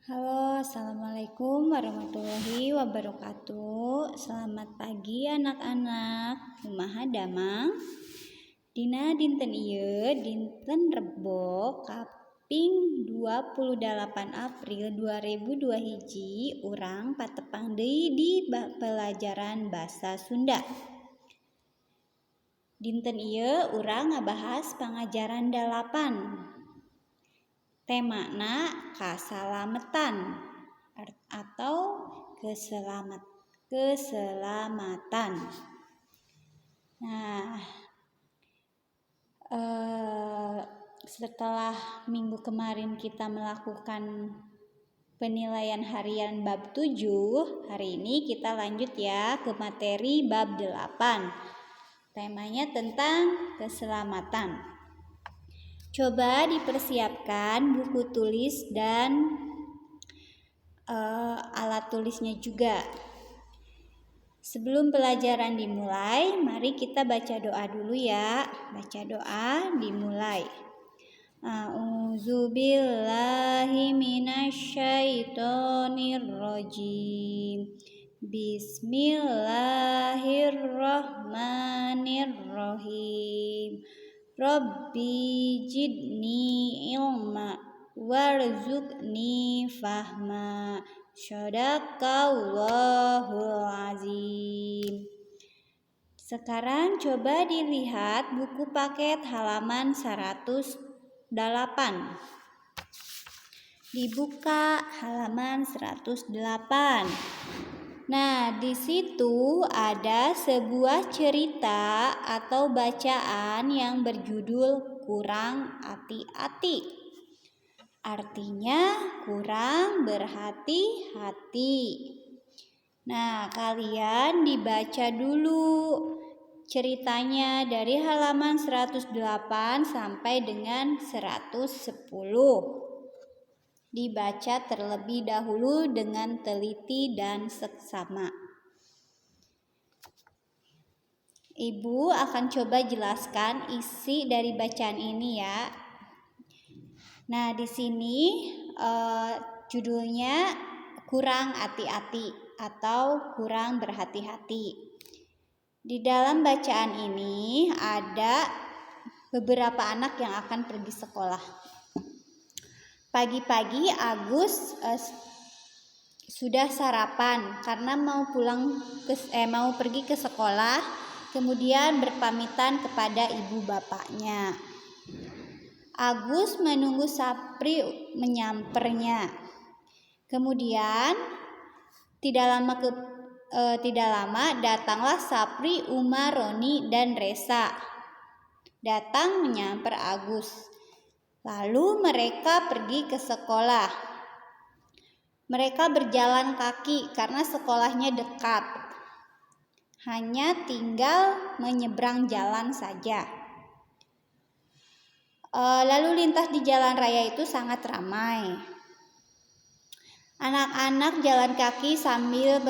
Halo, assalamualaikum warahmatullahi wabarakatuh. Selamat pagi anak-anak. Kumaha damang? Dina dinten ieu dinten Rebo kaping 28 April 2002 hiji urang patepang deui di pelajaran basa Sunda. Dinten ieu urang ngabahas pangajaran 8. Temana kasalametan atau keselamatan. Nah, setelah minggu kemarin kita melakukan penilaian harian bab 7, hari ini kita lanjut ya ke materi bab 8. Temanya tentang keselamatan. Coba dipersiapkan buku tulis dan alat tulisnya juga. Sebelum pelajaran dimulai, mari kita baca doa dulu ya. Baca doa dimulai. A'udzubillahi minasyaitonirrajim. Bismillahirrahmanirrahim. Rabbi jidni ilma warzuqni fahma. Shadaqallahul azim. Sekarang coba dilihat buku paket halaman 108. Dibuka halaman 108. Nah, di situ ada sebuah cerita atau bacaan yang berjudul kurang hati-hati. Artinya kurang berhati-hati. Nah, kalian dibaca dulu ceritanya dari halaman 108 sampai dengan 110. Dibaca terlebih dahulu dengan teliti dan seksama. Ibu akan coba jelaskan isi dari bacaan ini ya. Nah, di sini judulnya kurang hati-hati atau kurang berhati-hati. Di dalam bacaan ini ada beberapa anak yang akan pergi sekolah. Pagi-pagi Agus sudah sarapan karena mau pergi ke sekolah, kemudian berpamitan kepada ibu bapaknya. Agus menunggu Sapri menyampernya. Kemudian tidak lama datanglah Sapri, Umar, Roni, dan Resa. Datang menyamper Agus. Lalu mereka pergi ke sekolah. Mereka berjalan kaki karena sekolahnya dekat. Hanya tinggal menyeberang jalan saja. Lalu lintas di jalan raya itu sangat ramai. Anak-anak jalan kaki sambil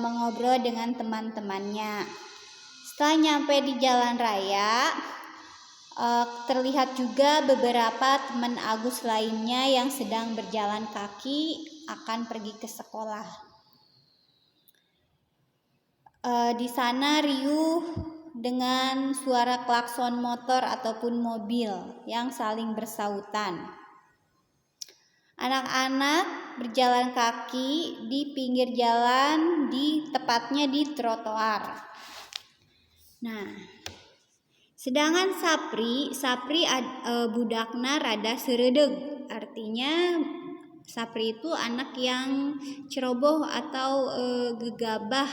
mengobrol dengan teman-temannya. Setelah nyampe di jalan raya, terlihat juga beberapa teman Agus lainnya yang sedang berjalan kaki akan pergi ke sekolah. Di sana riuh dengan suara klakson motor ataupun mobil yang saling bersautan. Anak-anak berjalan kaki di pinggir jalan, tepatnya di trotoar. Nah, sedangkan Sapri budakna rada seredeg. Artinya Sapri itu anak yang ceroboh atau gegabah.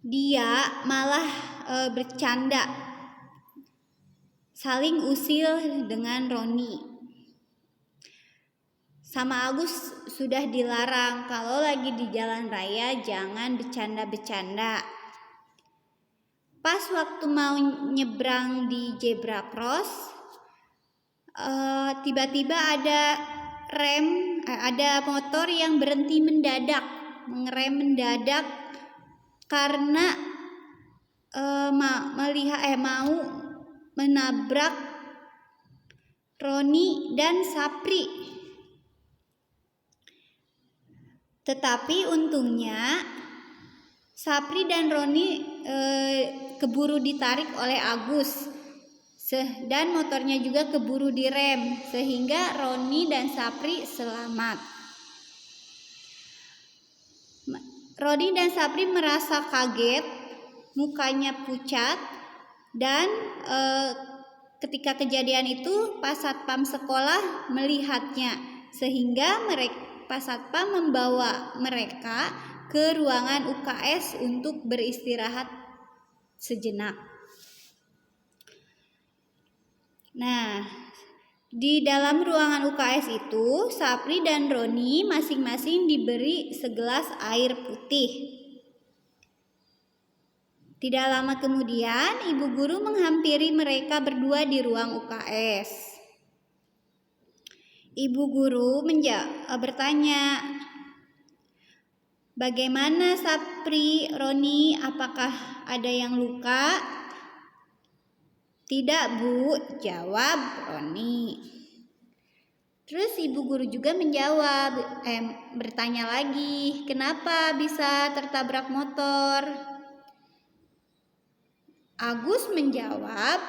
Dia malah bercanda, saling usil dengan Roni. Sama Agus sudah dilarang kalau lagi di jalan raya jangan bercanda-bercanda. Pas waktu mau nyebrang di zebra cross, tiba-tiba ada motor yang berhenti mendadak, mengerem mendadak karena mau menabrak Roni dan Sapri. Tetapi untungnya Sapri dan Roni keburu ditarik oleh Agus dan motornya juga keburu direm sehingga Roni dan Sapri selamat. Roni dan Sapri merasa kaget, mukanya pucat, dan ketika kejadian itu Pak Satpam sekolah melihatnya sehingga Pak Satpam membawa mereka ke ruangan UKS untuk beristirahat sejenak. Nah, di dalam ruangan UKS itu Sapri dan Roni masing-masing diberi segelas air putih. Tidak lama kemudian ibu guru menghampiri mereka berdua di ruang UKS. Ibu guru bertanya, "Bagaimana Sapri, Roni, apakah ada yang luka?" "Tidak, Bu," jawab Roni. Terus ibu guru juga bertanya lagi, "Kenapa bisa tertabrak motor?" Agus menjawab,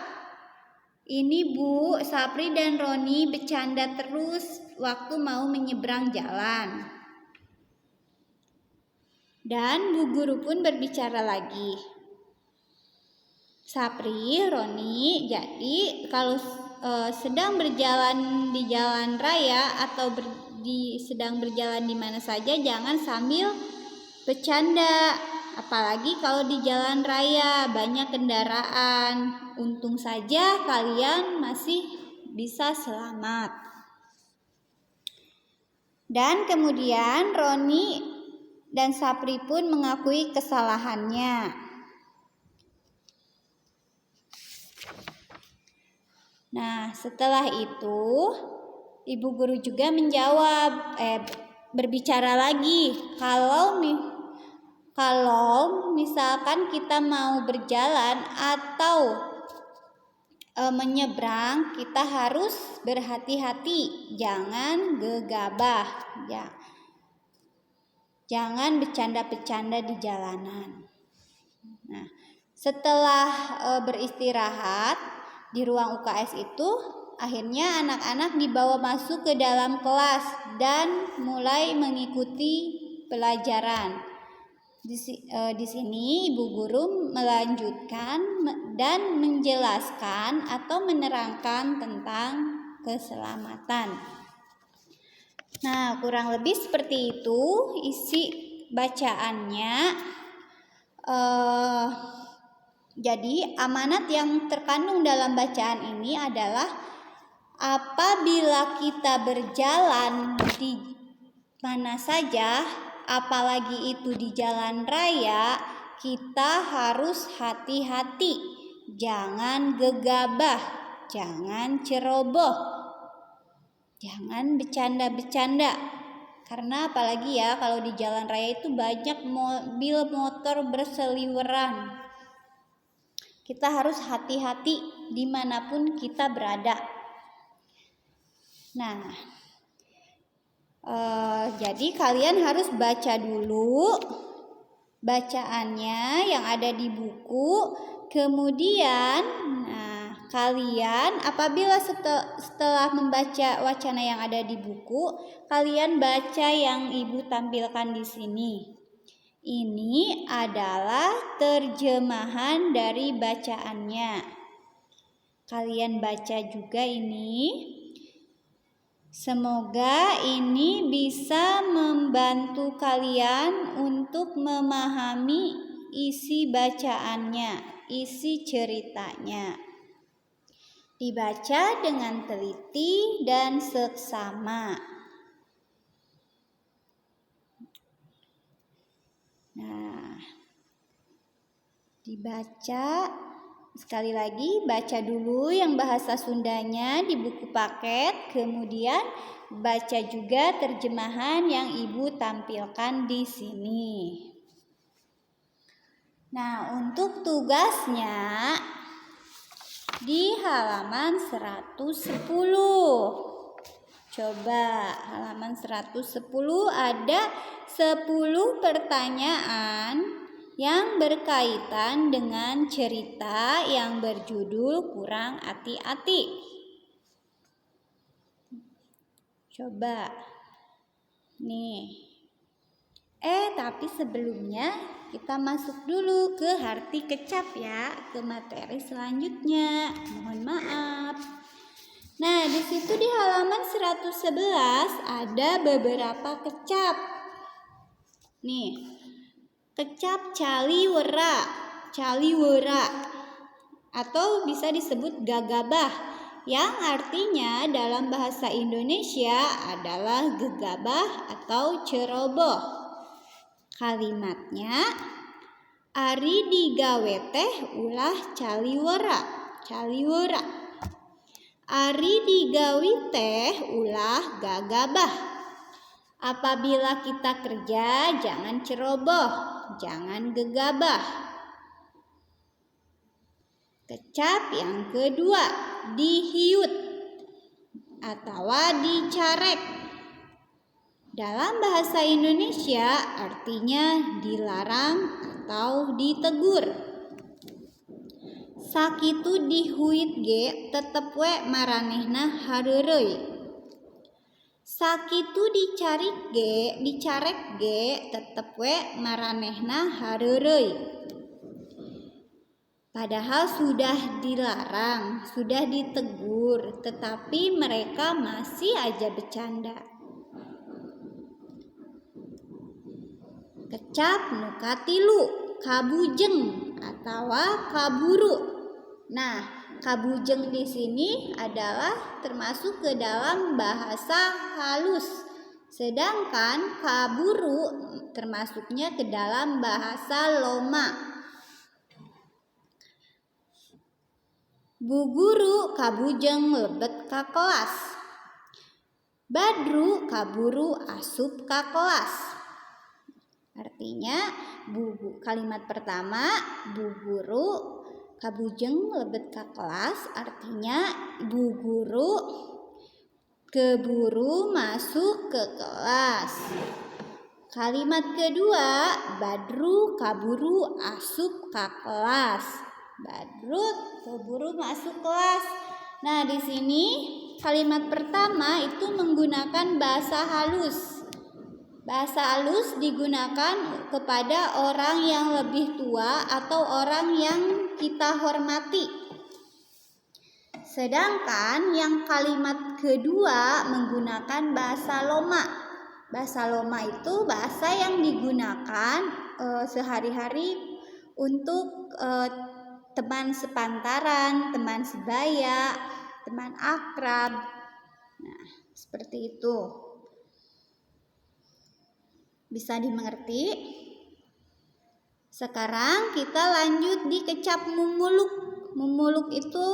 "Ini Bu, Sapri dan Roni bercanda terus waktu mau menyeberang jalan." Dan bu guru pun berbicara lagi, "Sapri, Roni, jadi kalau sedang berjalan di jalan raya atau sedang berjalan di mana saja jangan sambil bercanda, apalagi kalau di jalan raya banyak kendaraan. Untung saja kalian masih bisa selamat." Dan kemudian Roni dan Sapri pun mengakui kesalahannya. Nah, setelah itu ibu guru juga berbicara lagi, kalau misalkan kita mau berjalan atau menyeberang, kita harus berhati-hati, jangan gegabah, ya. Jangan bercanda-bercanda di jalanan. Nah, setelah beristirahat di ruang UKS itu, akhirnya anak-anak dibawa masuk ke dalam kelas dan mulai mengikuti pelajaran. Di sini ibu guru melanjutkan dan menjelaskan atau menerangkan tentang keselamatan. Nah, kurang lebih seperti itu isi bacaannya. Jadi amanat yang terkandung dalam bacaan ini adalah apabila kita berjalan di mana saja, apalagi itu di jalan raya, kita harus hati-hati, jangan gegabah, jangan ceroboh, jangan bercanda-bercanda. Karena apalagi ya kalau di jalan raya itu banyak mobil motor berseliweran. Kita harus hati-hati dimanapun kita berada. Nah, jadi kalian harus baca dulu bacaannya yang ada di buku. Kemudian, kalian apabila setelah membaca wacana yang ada di buku, kalian baca yang ibu tampilkan di sini. Ini adalah terjemahan dari bacaannya. Kalian baca juga ini. Semoga ini bisa membantu kalian untuk memahami isi bacaannya, isi ceritanya. Dibaca dengan teliti dan seksama. Nah, dibaca sekali lagi, baca dulu yang bahasa Sundanya di buku paket, kemudian baca juga terjemahan yang ibu tampilkan di sini. Nah, untuk tugasnya di halaman 110. Coba halaman 110 ada 10 pertanyaan yang berkaitan dengan cerita yang berjudul Kurang Hati-Hati. Coba. Nih. Tapi sebelumnya kita masuk dulu ke arti kecap ya, ke materi selanjutnya. Mohon maaf. Nah, di situ di halaman 111 ada beberapa kecap. Nih, kecap caliwera atau bisa disebut gagabah, yang artinya dalam bahasa Indonesia adalah gegabah atau ceroboh. Kalimatnya, ari digawe teh ulah caliwera. Ari digawi teh ulah gagabah. Apabila kita kerja, jangan ceroboh, jangan gegabah. Kecap yang kedua, dihiut atau dicarek. Dalam bahasa Indonesia artinya dilarang atau ditegur. Sakitu dihuit ge tetep we maranehna hareureuy. Sakitu dicarek ge tetep we maranehna hareureuy. Padahal sudah dilarang, sudah ditegur, tetapi mereka masih aja bercanda. Kecap nu katilu, kabujeng atau kaburu. Nah, kabujeng di sini adalah termasuk ke dalam bahasa halus. Sedangkan kaburu termasuknya ke dalam bahasa loma. Bu guru kabujeng lebet ka kelas. Badru kaburu asup ka kelas. Artinya kalimat pertama, bu guru kabujeng lebet ka kelas, artinya bu guru keburu masuk ke kelas. Kalimat kedua, Badru kaburu asup ka kelas. Badru keburu masuk kelas. Nah, di sini kalimat pertama itu menggunakan bahasa halus. Bahasa halus digunakan kepada orang yang lebih tua atau orang yang kita hormati. Sedangkan yang kalimat kedua menggunakan bahasa loma. Bahasa loma itu bahasa yang digunakan sehari-hari untuk teman sepantaran, teman sebaya, teman akrab. Nah, seperti itu. Bisa dimengerti? Sekarang kita lanjut di kecap mumuluk. Mumuluk itu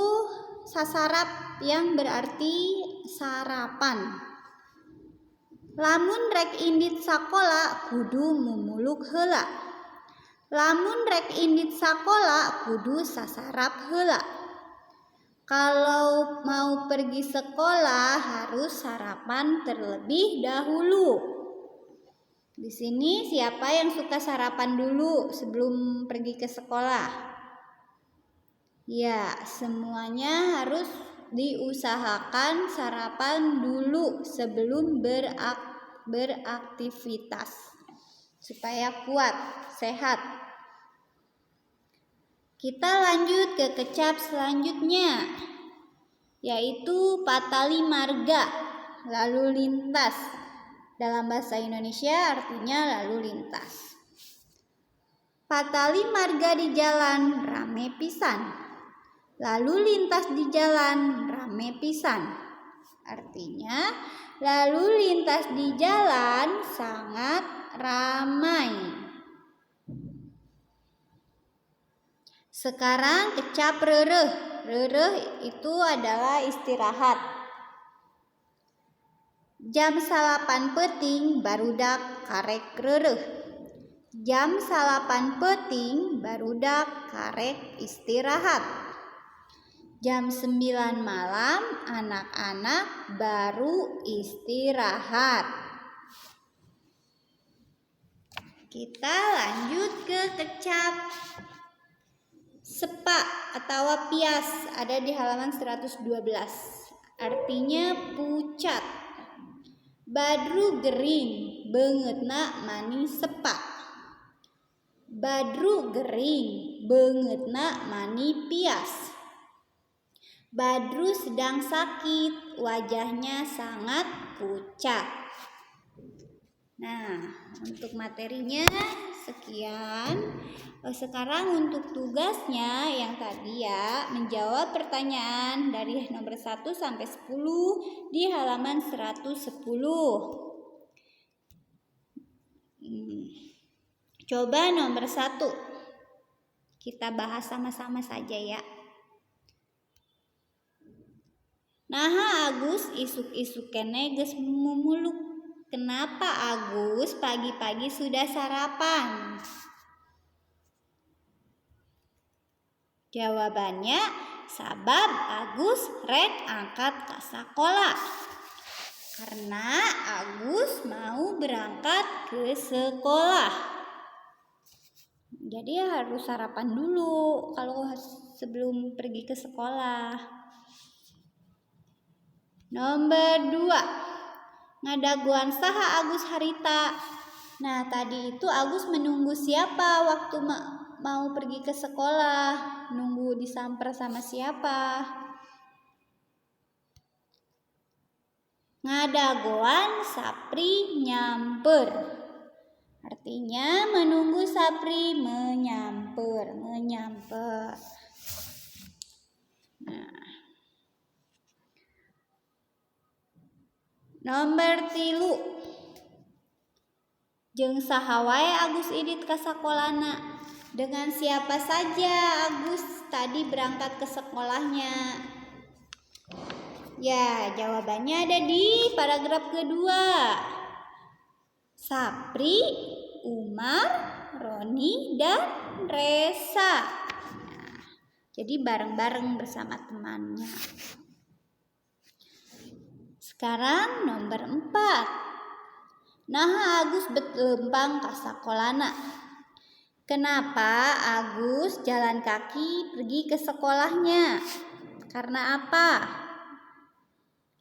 sasarap yang berarti sarapan. Lamun rek indit sakola kudu mumuluk heula. Lamun rek indit sakola kudu sasarap heula. Kalau mau pergi sekolah harus sarapan terlebih dahulu. Di sini siapa yang suka sarapan dulu sebelum pergi ke sekolah? Ya, semuanya harus diusahakan sarapan dulu sebelum beraktivitas supaya kuat, sehat. Kita lanjut ke kecap selanjutnya, yaitu patali marga, lalu lintas. Dalam bahasa Indonesia artinya lalu lintas. Patali marga di jalan rame pisan. Lalu lintas di jalan rame pisan. Artinya lalu lintas di jalan sangat ramai. Sekarang kecap reureuh. Reureuh itu adalah istirahat. Jam 8 peuting barudak karek reureuh. Jam 8 peuting barudak karek istirahat. Jam 9 malam anak-anak baru istirahat. Kita lanjut ke kecap. Sepak atau pias ada di halaman 112. Artinya pucat. Badru gering, beungeutna mani sepak. Badru gering, beungeutna mani pias. Badru sedang sakit, wajahnya sangat pucat. Nah, untuk materinya sekian. Sekarang untuk tugasnya yang tadi ya, menjawab pertanyaan dari nomor 1 sampai 10 di halaman 110. Coba nomor 1. Kita bahas sama-sama saja ya. Naha Agus isuk-isuk kene geus mumuluk. Kenapa Agus pagi-pagi sudah sarapan? Jawabannya, sabab Agus rek angkat ka sakola. Karena Agus mau berangkat ke sekolah. Jadi harus sarapan dulu kalau sebelum pergi ke sekolah. Nomor 2. Ngadaguan saha Agus harita. Nah, tadi itu Agus menunggu siapa waktu mau pergi ke sekolah? Nunggu disamper sama siapa? Ngadaguan Sapri nyamper. Artinya menunggu Sapri menyamper. Nah. Nomor 3. Jeung saha wae Agus idit ka sakolana. Dengan siapa saja Agus tadi berangkat ke sekolahnya? Ya, jawabannya ada di paragraf kedua. Sapri, Umar, Roni, dan Resa. Nah, jadi bareng-bareng bersama temannya. Sekarang nomor 4. Naha Agus betlempang ka sakolana. Kenapa Agus jalan kaki pergi ke sekolahnya? Karena apa?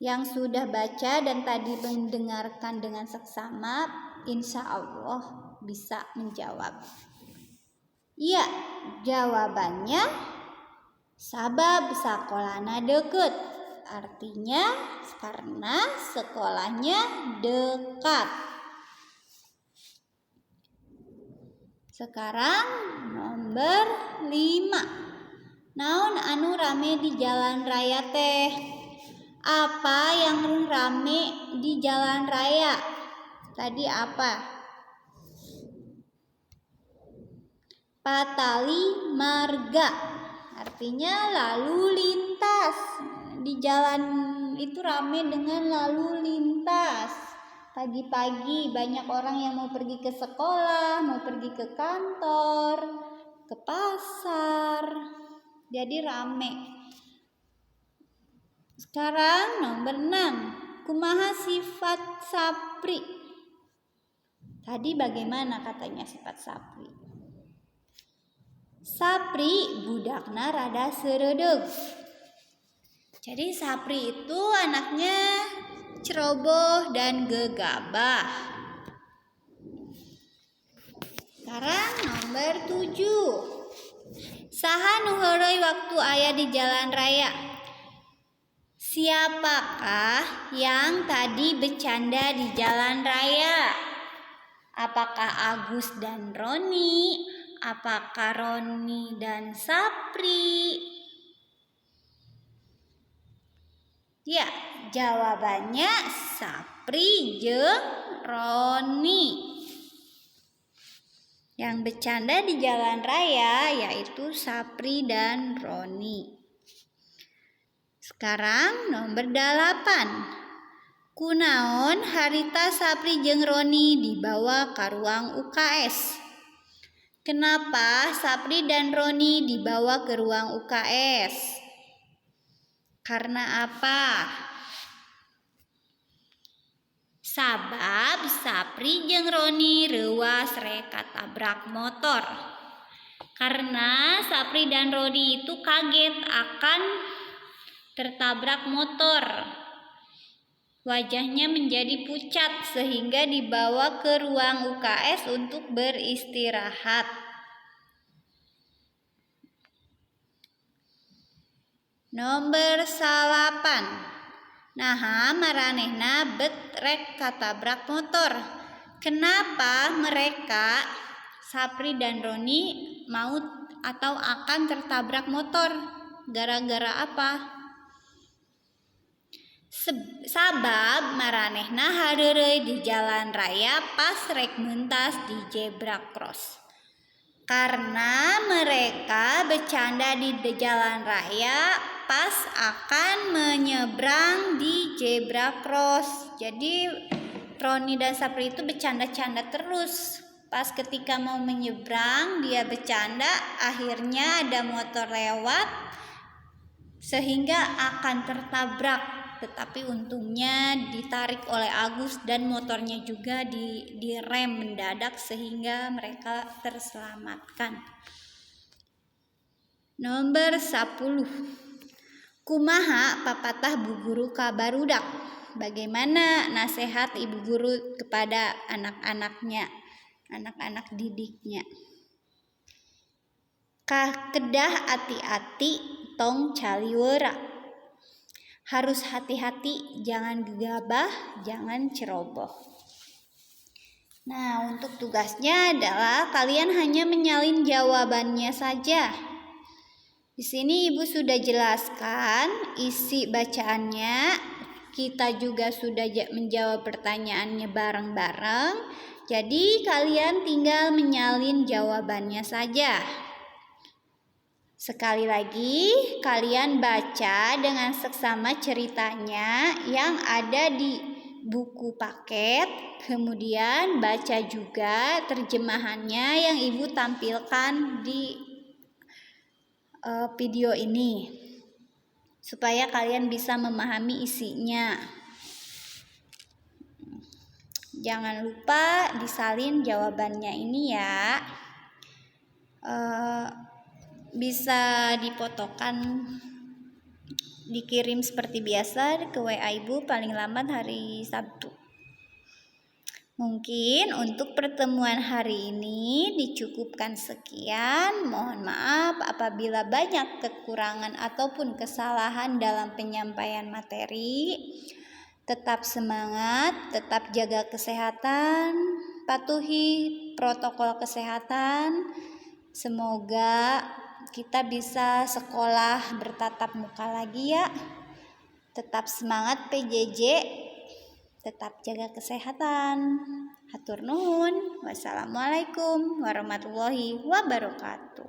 Yang sudah baca dan tadi mendengarkan dengan seksama, insya Allah bisa menjawab. Iya, jawabannya sabab sakolana deket. Artinya karena sekolahnya dekat. Sekarang nomor 5. Naon anu rame di jalan raya teh? Apa yang rame di jalan raya? Tadi apa? Patali marga. Artinya lalu lintas. Di jalan itu rame dengan lalu lintas. Pagi-pagi banyak orang yang mau pergi ke sekolah, mau pergi ke kantor, ke pasar. Jadi rame. Sekarang nomor 6. Kumaha sifat Sapri? Tadi bagaimana katanya sifat Sapri? Sapri budakna rada seredeg. Jadi Sapri itu anaknya ceroboh dan gegabah. Sekarang nomor 7. Saha nu heureuy waktu aya di jalan raya? Siapakah yang tadi bercanda di jalan raya? Apakah Agus dan Roni? Apakah Roni dan Sapri? Ya, jawabannya Sapri jeung Roni. Yang bercanda di jalan raya yaitu Sapri dan Roni. Sekarang nomor 8. Kunaon harita Sapri jeung Roni dibawa ka ruang UKS? Kenapa Sapri dan Roni dibawa ke ruang UKS? Karena apa? Sabab Sapri jeung Roni reuas rek katabrak motor. Karena Sapri dan Roni itu kaget akan tertabrak motor. Wajahnya menjadi pucat sehingga dibawa ke ruang UKS untuk beristirahat. Nomor 8. Naha maranehna bet rek katabrak motor. Kenapa mereka Sapri dan Roni mau atau akan tertabrak motor? Gara-gara apa? Sabab maranehna hareureuy di jalan raya pas rek meuntas di zebra cross. Karena mereka bercanda di jalan raya pas akan menyeberang di zebra cross. Jadi Roni dan Sapri itu bercanda-canda terus. Pas ketika mau menyeberang dia bercanda, akhirnya ada motor lewat sehingga akan tertabrak. Tetapi untungnya ditarik oleh Agus dan motornya juga direm mendadak sehingga mereka terselamatkan. Nomor 10. Kumaha papatah bu guru ka barudak? Bagaimana nasihat ibu guru kepada anak-anaknya, anak-anak didiknya? Kedah ati-ati tong caliwera. Harus hati-hati, jangan gegabah, jangan ceroboh. Nah, untuk tugasnya adalah kalian hanya menyalin jawabannya saja. Di sini Ibu sudah jelaskan isi bacaannya. Kita juga sudah menjawab pertanyaannya bareng-bareng. Jadi kalian tinggal menyalin jawabannya saja. Sekali lagi, kalian baca dengan seksama ceritanya yang ada di buku paket. Kemudian baca juga terjemahannya yang Ibu tampilkan di video ini, supaya kalian bisa memahami isinya. Jangan lupa disalin jawabannya ini ya. Bisa difotokan, dikirim seperti biasa ke WA Ibu paling lambat hari Sabtu. Mungkin untuk pertemuan hari ini dicukupkan sekian. Mohon maaf apabila banyak kekurangan ataupun kesalahan dalam penyampaian materi. Tetap semangat, tetap jaga kesehatan, patuhi protokol kesehatan. Semoga kita bisa sekolah bertatap muka lagi ya. Tetap semangat PJJ, tetap jaga kesehatan. Hatur nuhun. Wassalamualaikum warahmatullahi wabarakatuh.